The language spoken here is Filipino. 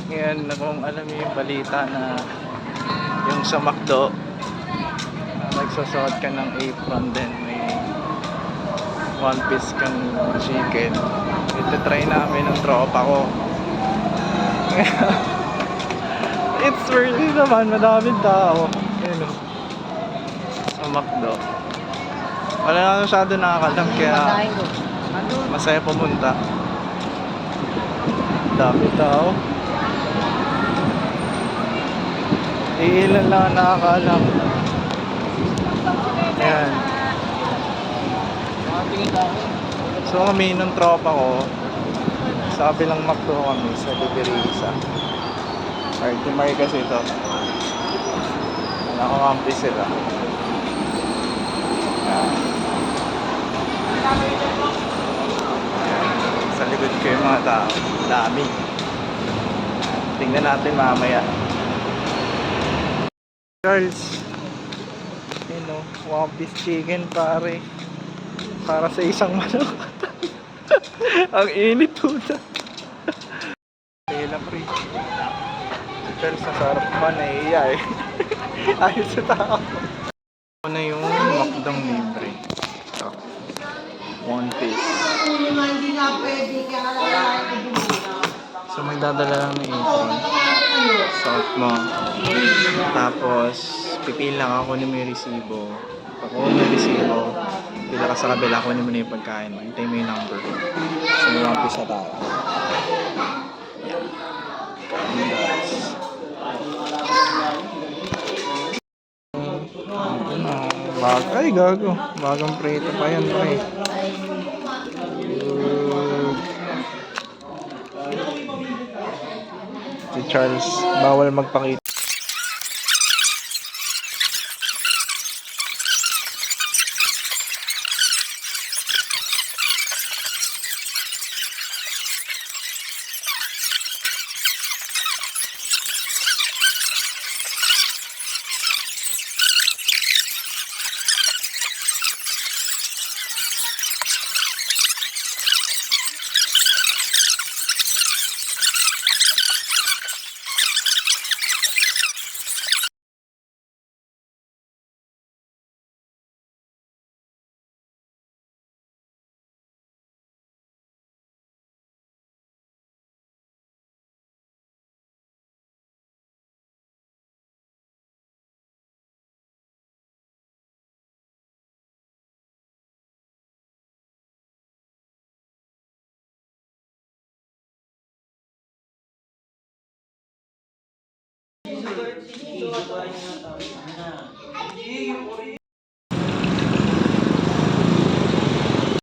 Ngayon, kung alam niyo yung balita na yung sa McDo, nagsusuot ka ng apron din, may one piece kang chicken. Ito try namin ng tropa ko. It's really naman, madaming tao. Ayun o, sa McDo. Wala na masyado nakakalam, kaya masaya pumunta. Dami tao. Iilan lang ang nakakaalam. Ayan. So kami ng tropa ko, sa kabilang McDo kami, sa Liberisa. Martimar kasi ito. Nakakampi sila. Ayan. Sa likod ko yung mga tao. Dami. Tingnan natin mamaya. Charles, yun o, one piece chicken pare, para sa isang manok. Ang init po na. Kailan pre, si Charles nasarap pa, naiiya eh. Ayos sa tao. Ito na yung McDong libre. Ito, one piece. So magdadala lang ng apron, suot mo, tapos pipila ka, kunin mo yung resibo. Pag kunin mo yung resibo, pila ka sa kabila, kunin mo na yung pagkain mo, hintay mo yung number. So may one piece na tayo. Ay gago, bagang prito pa yan pre. Si Charles, bawal magpakita.